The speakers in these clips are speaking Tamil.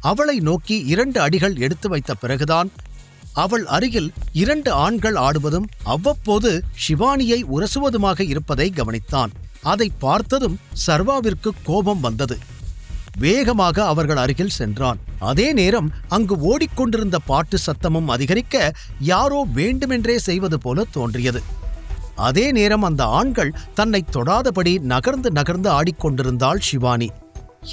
அவளை நோக்கி 2 அடிகள் எடுத்து வைத்த பிறகுதான் அவள் அருகில் 2 ஆண்கள் ஆடுவதும் அவ்வப்போது ஷிவானியை உரசுவதுமாக இருப்பதை கவனித்தான். அதை பார்த்ததும் சர்வாவிற்கு கோபம் வந்தது. வேகமாக அவர்கள் அருகில் சென்றான். அதே நேரம் அங்கு ஓடிக்கொண்டிருந்த பாட்டு சத்தமும் அதிகரிக்க யாரோ வேண்டுமென்றே செய்வது போல தோன்றியது. அதே நேரம் அந்த ஆண்கள் தன்னை தொடாதபடி நகர்ந்து நகர்ந்து ஆடிக்கொண்டிருந்தாள் ஷிவானி.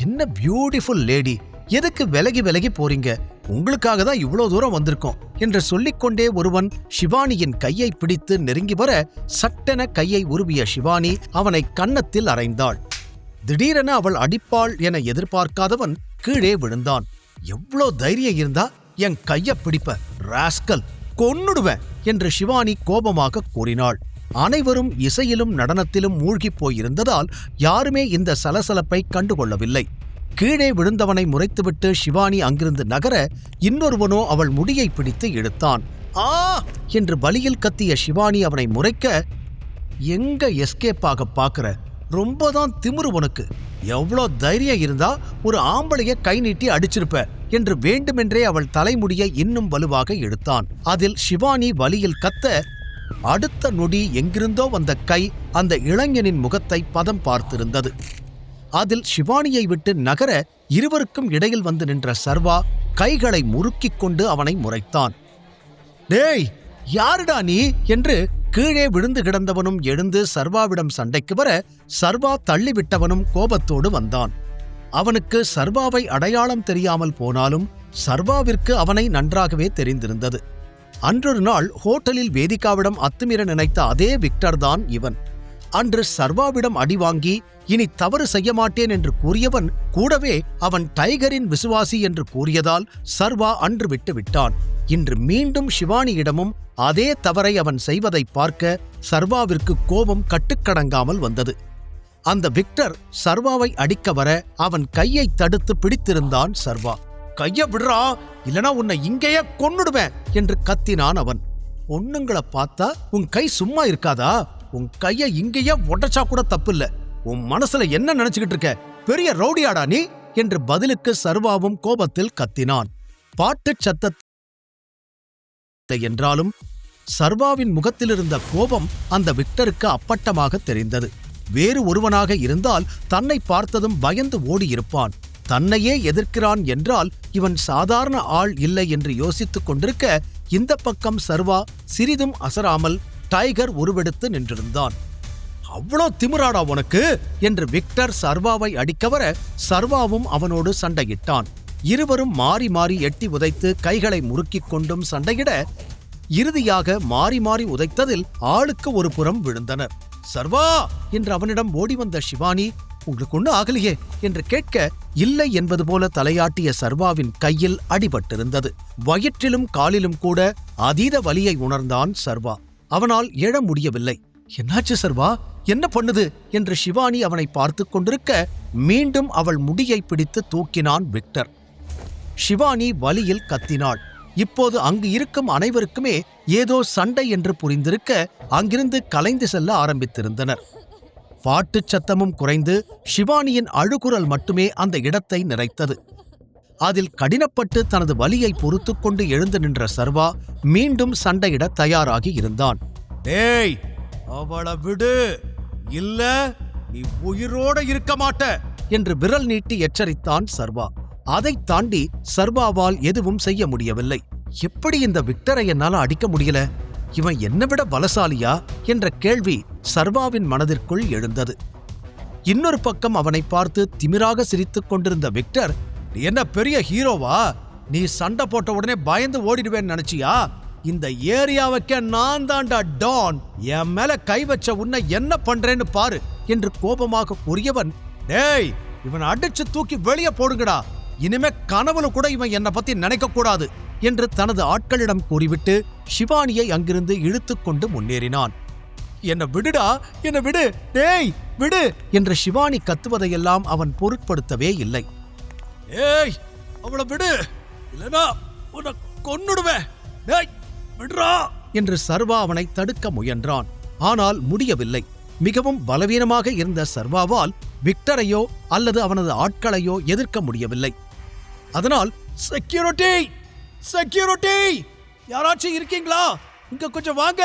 என்ன பியூட்டிஃபுல் லேடி, எதுக்கு விலகி விலகி போறீங்க? உங்களுக்காக தான் இவ்வளோ தூரம் வந்திருக்கோம் என்று சொல்லிக்கொண்டே ஒருவன் ஷிவானியின் கையை பிடித்து நெருங்கி வர சட்டென கையை உருவிய ஷிவானி அவனை கன்னத்தில் அறைந்தாள். திடீரென அவள் அடிப்பாள் என எதிர்பார்க்காதவன் கீழே விழுந்தான். எவ்வளோ தைரியம் இருந்தா என் கைய பிடிப்ப, ராஸ்கல், கொன்னுடுவேன் என்று ஷிவானி கோபமாக கூறினாள். அனைவரும் இசையிலும் நடனத்திலும் மூழ்கிப் போயிருந்ததால் யாருமே இந்த சலசலப்பை கண்டுகொள்ளவில்லை. கீழே விழுந்தவனை முறைத்துவிட்டு ஷிவானி அங்கிருந்து நகர இன்னொருவனோ அவள் முடியை பிடித்து இழுத்தான். ஆ என்று வலியில் கத்திய ஷிவானி அவனை முறைக்க, எங்க எஸ்கேப்பாக பார்க்கிற? ரொம்பதான் திமிரு உனக்கு. எவ்வளோ தைரியம் இருந்தா ஒரு ஆம்பளைய கை நீட்டி அடிச்சிருப்ப என்று வேண்டுமென்றே அவள் தலைமுடியை இன்னும் வலுவாக இழுத்தான். அதில் ஷிவானி வலியில் கத்த, அடுத்த நொடி எங்கிருந்தோ வந்த கை அந்த இளைஞனின் முகத்தை பதம் பார்த்திருந்தது. அதில் ஷிவானியை விட்டு நகர இருவருக்கும் இடையில் வந்து நின்ற சர்வா கைகளை முறுக்கிக் கொண்டு அவனை முறைத்தான். டேய், யாருடா நீ என்று கீழே விழுந்து கிடந்தவனும் எழுந்து சர்வாவிடம் சண்டைக்கு வர சர்வா தள்ளிவிட்டவனும் கோபத்தோடு வந்தான். அவனுக்கு சர்வாவை அடையாளம் தெரியாமல் போனாலும் சர்வாவிற்கு அவனை நன்றாகவே தெரிந்திருந்தது. அன்றொரு நாள் ஹோட்டலில் வேதிகாவிடம் அத்துமீற நினைத்த அதே விக்டர் தான் இவன். அன்று சர்வாவிடம் அடி வாங்கி இனி தவறு செய்ய மாட்டேன் என்று கூறியவன் கூடவே அவன் டைகரின் விசுவாசி என்று கூறியதால் சர்வா அன்று விட்டு விட்டான். இன்று மீண்டும் ஷிவானியிடமும் அதே தவறை அவன் செய்வதை பார்க்க சர்வாவிற்கு கோபம் கட்டுக்கடங்காமல் வந்தது. அந்த விக்டர் சர்வாவை அடிக்க வர அவன் கையை தடுத்து பிடித்திருந்தான் சர்வா. கைய விடுறா, இல்லனா உன்னை இங்கேயே கொன்னுடுவேன் என்று கத்தினான் அவன். பொண்ணுங்களை பார்த்தா உன் கை சும்மா இருக்காதா? உன் கைய இங்கேயே உடைச்சா கூட தப்பில்ல. உன் மனசுல என்ன நினைச்சுக்கிட்டு இருக்க? பெரிய ரவுடியாடா நீ என்று பதிலுக்கு சர்வாவும் கோபத்தில் கத்தினான். பாட்டுச் சத்தத்தை என்றாலும் சர்வாவின் முகத்திலிருந்த கோபம் அந்த விக்டருக்கு அப்பட்டமாக தெரிந்தது. வேறு ஒருவனாக இருந்தால் தன்னை பார்த்ததும் பயந்து ஓடியிருப்பான். தன்னையே எதிர்க்கிறான் என்றால் இவன் சாதாரண ஆள் இல்லை என்று யோசித்துக் கொண்டிருக்க இந்த பக்கம் சர்வா சிறிதும் அசராமல் டைகர் உருவெடுத்து நின்றிருந்தான். அவ்வளோ திமிராடா உனக்கு என்று விக்டர் சர்வாவை அடிக்க வர சர்வாவும் அவனோடு சண்டையிட்டான். இருவரும் மாறி மாறி எட்டி உதைத்து கைகளை முறுக்கிக் கொண்டும் சண்டையிட இறுதியாக மாறி மாறி உதைத்ததில் ஆளுக்கு ஒரு புறம் விழுந்தனர். சர்வா என்று அவனிடம் ஓடி வந்த ஷிவானி, உங்களுக்கு ஒண்ணு ஆகலையே என்று கேட்க இல்லை என்பது போல தலையாட்டிய சர்வாவின் கையில் அடிபட்டிருந்தது. வயிற்றிலும் காலிலும் கூட அதீத வலியை உணர்ந்தான் சர்வா. அவனால் எழ முடியவில்லை. என்னாச்சு சர்வா, என்ன பண்ணுது என்று ஷிவானி அவனை பார்த்து கொண்டிருக்க மீண்டும் அவள் முடியை பிடித்து தூக்கினான் விக்டர். ஷிவானி வலியில் கத்தினாள். இப்போது அங்கு இருக்கும் அனைவருக்குமே ஏதோ சண்டை என்று புரிந்திருக்க அங்கிருந்து கலைந்து செல்ல ஆரம்பித்திருந்தனர். பாட்டுச் சத்தமும் குறைந்து ஷிவானியின் அழுகுரல் மட்டுமே அந்த இடத்தை நிறைத்தது. அதில் கடினப்பட்டு தனது வலியை பொறுத்து கொண்டு எழுந்து நின்ற சர்வா மீண்டும் சண்டையிட தயாராகி இருந்தான். டேய், அவளை விடு, இல்ல நீ உயிரோட இருக்க மாட்ட என்று விரல் நீட்டி எச்சரித்தான் சர்வா. அதைத் தாண்டி சர்வாவால் எதுவும் செய்ய முடியவில்லை. எப்படி இந்த விக்டரை என்னால அடிக்க முடியல? இவன் என்னை விட பலசாலியா என்ற கேள்வி சர்வாவின் மனதிற்குள் எழுந்தது. இன்னொரு பக்கம் அவனை பார்த்து திமிராக சிரித்துக் கொண்டிருந்த விக்டர், என்ன பெரிய ஹீரோவா? நீ சண்டை போட்ட உடனே பயந்து ஓடிடுவேன்னு நினைச்சியா? இந்த ஏரியாவுக்கே நான் தான்டா டான். என் மேல கை வச்ச உன்னை என்ன பண்றேன்னு பாரு என்று கோபமாக கூறியவன், டேய், இவன் அடிச்சு தூக்கி வெளியே போடுங்கடா. இனிமே கனவுல கூட இவன் என்னை பத்தி நினைக்க கூடாது என்று தனது ஆட்களிடம் கூறிவிட்டு ஷிவானியை அங்கிருந்து இழுத்துக் கொண்டு முன்னேறினான். என்ன விடுடா, என்ன விடு, டேய் விடு என்று ஷிவானி கத்துவதையெல்லாம் அவன் பொருட்படுத்தவே இல்லை. ஏய், அவளை விடு, இல்லனா உன்னை கொன்னுடுவேன், டேய் விடுறா என்று சர்வா அவனை தடுக்க முயன்றான். ஆனால் முடியவில்லை. மிகவும் பலவீனமாக இருந்த சர்வாவால் விக்டரையோ அல்லது அவனது ஆட்களையோ எதிர்க்க முடியவில்லை. அதனால் செக்யூரிட்டி, செக்யூரிட்டி, யாராச்சும் இருக்கீங்களா? இங்க கொஞ்சம் வாங்க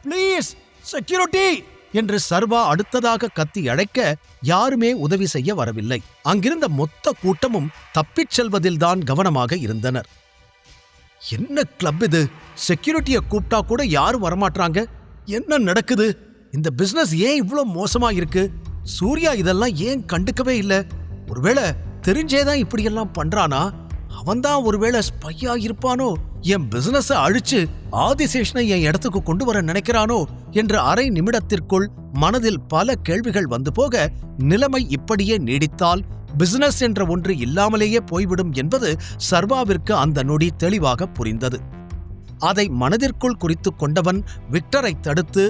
ப்ளீஸ், செக்யூரிட்டி என்று சர்வா அடுத்ததாக கத்தி அழைக்க யாருமே உதவி செய்ய வரவில்லை. அங்கிருந்த மொத்த கூட்டமும் தப்பிச் செல்வதில்தான் கவனமாக இருந்தனர். என்ன கிளப் இது? செக்யூரிட்டியை கூப்பிட்டா கூட யாரும் வரமாட்டாங்க. என்ன நடக்குது? இந்த பிசினஸ் ஏன் இவ்ளோ மோசமா இருக்கு? சூர்யா இதெல்லாம் ஏன் கண்டுக்கவே இல்லை? ஒருவேளை தெரிஞ்சேதான் இப்படியெல்லாம் பண்றானா? அவன்தான் ஒருவேளை ஸ்பையா இருப்பானோ? என் பிசினஸ அழிச்சு ஆதிசேஷனை என் இடத்துக்கு கொண்டு வர நினைக்கிறானோ என்ற அரை நிமிடத்திற்குள் மனதில் பல கேள்விகள் வந்து போக, நிலைமை இப்படியே நீடித்தால் பிசினஸ் என்ற ஒன்று இல்லாமலேயே போய்விடும் என்பது சர்வாவிற்கு அந்த நொடி தெளிவாக புரிந்தது. அதை மனதிற்குள் குறித்துக் கொண்டவன் விக்டரை தடுத்து,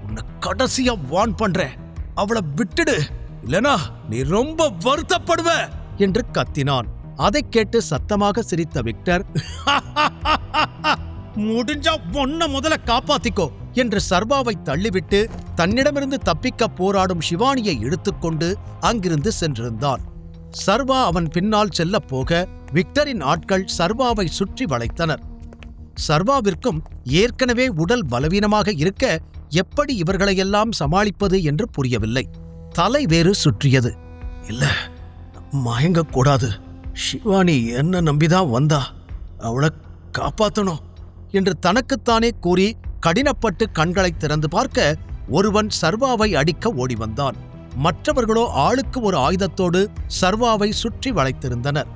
உன்னை கடைசியா வார்ன் பண்றேன், அவளை விட்டுடு, இல்லனா நீ ரொம்ப வருத்தப்படுவ என்று கத்தினான். அதைக் கேட்டு சத்தமாக சிரித்த விக்டர், முடிஞ்சா ஒன்ன முதல்ல காப்பாத்திக்கோ என்று சர்வாவை தள்ளிவிட்டு தன்னிடமிருந்து தப்பிக்க போராடும் சிவானியை இழுத்துக்கொண்டு அங்கிருந்து சென்றிருந்தான். சர்வா அவன் பின்னால் செல்ல போக விக்டரின் ஆட்கள் சர்வாவை சுற்றி வளைத்தனர். சர்வாவிற்கும் ஏற்கனவே உடல் பலவீனமாக இருக்க எப்படி இவர்களையெல்லாம் சமாளிப்பது என்று புரியவில்லை. தலை வேறு சுற்றியது. இல்ல, மயங்கக்கூடாது, சிவானி என்ன நம்பிதான் வந்தா, அவளை காப்பாத்தணும் என்று தனக்குத்தானே கூறி கடினப்பட்டு கண்களை திறந்து பார்க்க ஒருவன் சர்வாவை அடிக்க ஓடி வந்தான். மற்றவர்களோ ஆளுக்கு ஒரு ஆயுதத்தோடு சர்வாவை சுற்றி வளைத்திருந்தனர்.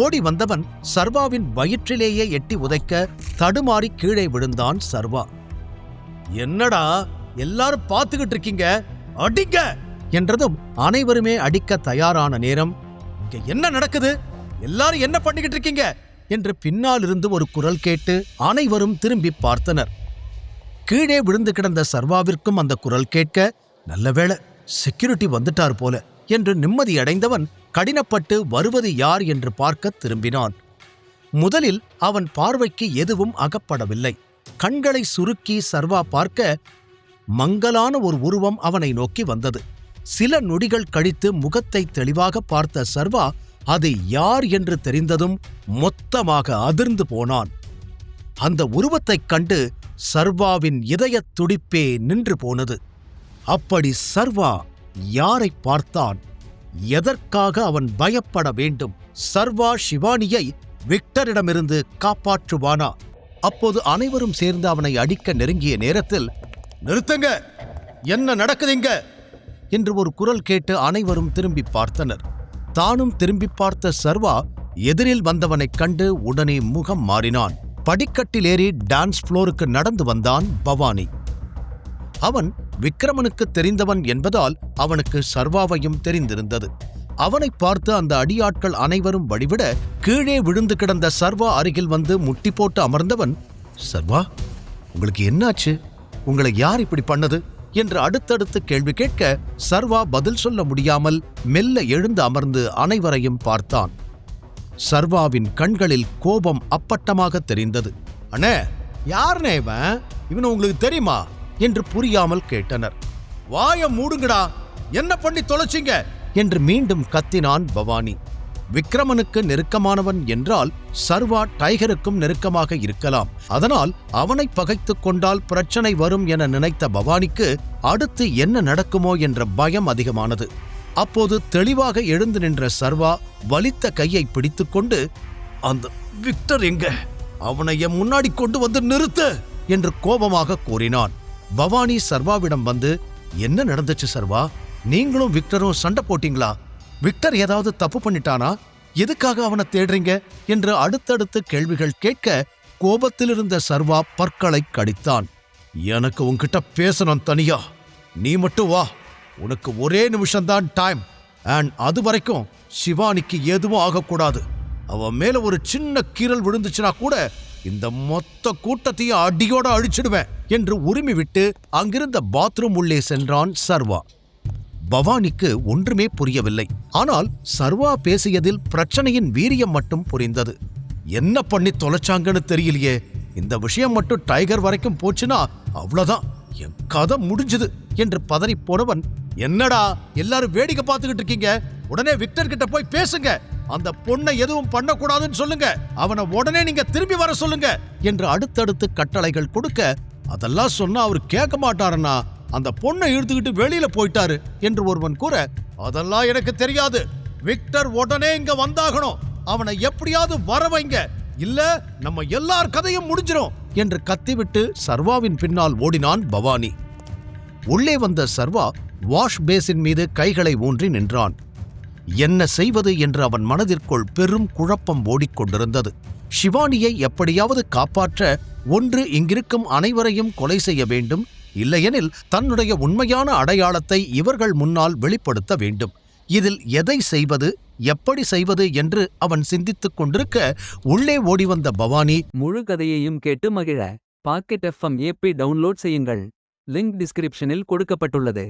ஓடி வந்தவன் சர்வாவின் வயிற்றிலேயே எட்டி உதைக்க தடுமாறி கீழே விழுந்தான் சர்வா. என்னடா எல்லாரும் பார்த்துக்கிட்டு இருக்கீங்க, அடிங்க என்றதும் அனைவருமே அடிக்க தயாரான நேரம், இங்க என்ன நடக்குது, எல்லாரும் என்ன பண்ணிக்கிட்டு இருக்கீங்க என்று பின்னாலிருந்து ஒரு குரல் கேட்டு அனைவரும் திரும்பி பார்த்தனர். கீழே விழுந்து கிடந்த சர்வாவிற்கும் அந்த குரல் கேட்க, நல்லவேளை செக்யூரிட்டி வந்துட்டார் போல என்று நிம்மதியடைந்தவன் கடினப்பட்டு வருவது யார் என்று பார்க்க திரும்பினான். முதலில் அவன் பார்வைக்கு எதுவும் அகப்படவில்லை. கண்களை சுருக்கி சர்வா பார்க்க மங்கலான ஒரு உருவம் அவனை நோக்கி வந்தது. சில நொடிகள் கழித்து முகத்தை தெளிவாக பார்த்த சர்வா அது யார் என்று தெரிந்ததும் மொத்தமாக அதிர்ந்து போனான். அந்த உருவத்தைக் கண்டு சர்வாவின் இதயத் துடிப்பே நின்று போனது. அப்படி சர்வா யாரை பார்த்தான்? எதற்காக அவன் பயப்பட வேண்டும்? சர்வா சிவானியை விக்டரிடமிருந்து காப்பாற்றுவானா? அப்போது அனைவரும் சேர்ந்து அவனை அடிக்க நெருங்கிய நேரத்தில், நிறுத்துங்க, என்ன நடக்குதுங்க என்று ஒரு குரல் கேட்டு அனைவரும் திரும்பி பார்த்தனர். தானும் திரும்பி பார்த்த சர்வா எதிரில் வந்தவனைக் கண்டு உடனே முகம் மாறினான். படிக்கட்டில் ஏறி டான்ஸ் ஃப்ளோருக்கு நடந்து வந்தான் பவானி. அவன் விக்ரமனுக்கு தெரிந்தவன் என்பதால் அவனுக்கு சர்வாவையும் தெரிந்திருந்தது. அவனை பார்த்து அந்த அடியாட்கள் அனைவரும் வழிவிட கீழே விழுந்து கிடந்த சர்வா அருகில் வந்து முட்டி போட்டு அமர்ந்தவன், சர்வா, உங்களுக்கு என்னாச்சு? உங்களை யார் இப்படி பண்ணது என்று அடுத்தடுத்து கேள்வி கேட்க சர்வா பதில் சொல்ல முடியாமல் மெல்ல எழுந்து அமர்ந்து அனைவரையும் பார்த்தான். சர்வாவின் கண்களில் கோபம் அப்பட்டமாக தெரிந்தது. அண்ணே, யாருனே இவன்? இவனை உங்களுக்கு தெரியுமா என்று புரியாமல் கேட்டனர். வாய மூடுங்கடா, என்ன பண்ணி தொலைச்சிங்க என்று மீண்டும் கத்தினான் பவானி. விக்ரமனுக்கு நெருக்கமானவன் என்றால் சர்வா டைகருக்கும் நெருக்கமாக இருக்கலாம். அதனால் அவனை பகைத்துக் கொண்டால் பிரச்சனை வரும் என நினைத்த பவானிக்கு அடுத்து என்ன நடக்குமோ என்ற பயம் அதிகமானது. அப்போது தெளிவாக எழுந்து நின்ற சர்வா வலித்த கையை பிடித்துக்கொண்டு, அந்த விக்டர் எங்க? அவனை என் முன்னாடி கொண்டு வந்து நிறுத்து என்று கோபமாக கூறினான். பவானி சர்வாவிடம் வந்து, என்ன நடந்துச்சு சர்வா? நீங்களும் விக்டரும் சண்டை போட்டீங்களா? விக்டர் ஏதாவது தப்பு பண்ணிட்டானா? எதுக்காக அவனை தேடுறீங்க என்று அடுத்தடுத்து கேள்விகள் கேட்க கோபத்திலிருந்த சர்வா பற்களை கடித்தான். எனக்கு உன்கிட்ட பேசணும் தனியா, நீ மட்டும் வா, உனக்கு ஒரே நிமிஷம்தான் டைம், அண்ட் அது வரைக்கும் சிவானிக்கு எதுவும் ஆகக்கூடாது. அவன் மேல ஒரு சின்ன கீறல் விழுந்துச்சுனா கூட இந்த மொத்த கூட்டத்தையும் அடியோட அழிச்சிடுவேன் என்று உரிமை விட்டு அங்கிருந்த பாத்ரூம் உள்ளே சென்றான் சர்வா. பவானிக்கு ஒன்றுமே புரியவில்லை. ஆனால் சர்வா பேசியதில் பிரச்சனையின் வீரியம் மட்டும் புரிந்தது. என்ன பண்ணி தொலைச்சாங்கன்னு தெரியலையே, இந்த விஷயம் மட்டும் டைகர் வரைக்கும் போச்சுன்னா அவ்வளவுதான், என் கதை முடிஞ்சது என்று பதறி போனவன், என்னடா எல்லாரும் வேடிக்கை பார்த்துக்கிட்டு இருக்கீங்க, உடனே விக்டர் கிட்ட போய் பேசுங்க அந்த பொண்ணை எதுவும் பண்ணக்கூடாதுன்னு சொல்லுங்க, அவனை உடனே நீங்க திரும்பி வர சொல்லுங்க என்று அடுத்தடுத்து கட்டளைகள் கொடுக்க, அதெல்லாம் சொன்னா அவர் கேட்க மாட்டாருன்னா அந்த பொண்ணை இழுத்துக்கிட்டு வெளியில போயிட்டாரு என்று ஒருவன் கூற, அதெல்லாம் எனக்கு தெரியாது, விக்டர் உடனே இங்க வந்தாகணும், அவனை எப்படியாவது வர வைங்க, இல்ல நம்ம எல்லார் கதையும் முடிஞ்சிரும் என்று கத்திவிட்டு சர்வாவின் பின்னால் ஓடினான் பவானி. உள்ளே வந்த சர்வா வாஷ் பேசின் மீது கைகளை ஊன்றி நின்றான். என்ன செய்வது என்று அவன் மனதிற்குள் பெரும் குழப்பம் ஓடிக்கொண்டிருந்தது. ஷிவானியை எப்படியாவது காப்பாற்ற ஒன்று இங்கிருக்கும் அனைவரையும் கொலை செய்ய வேண்டும், இல்லையெனில் தன்னுடைய உண்மையான அடையாளத்தை இவர்கள் முன்னால் வெளிப்படுத்த வேண்டும். இதில் எதை செய்வது, எப்படி செய்வது என்று அவன் சிந்தித்துக் கொண்டிருக்க உள்ளே ஓடிவந்த பவானி, முழு கதையையும் கேட்டு மகிழ பாக்கெட் FM ஆப்பை டவுன்லோட் செய்யுங்கள். லிங்க் டிஸ்கிரிப்ஷனில் கொடுக்கப்பட்டுள்ளது.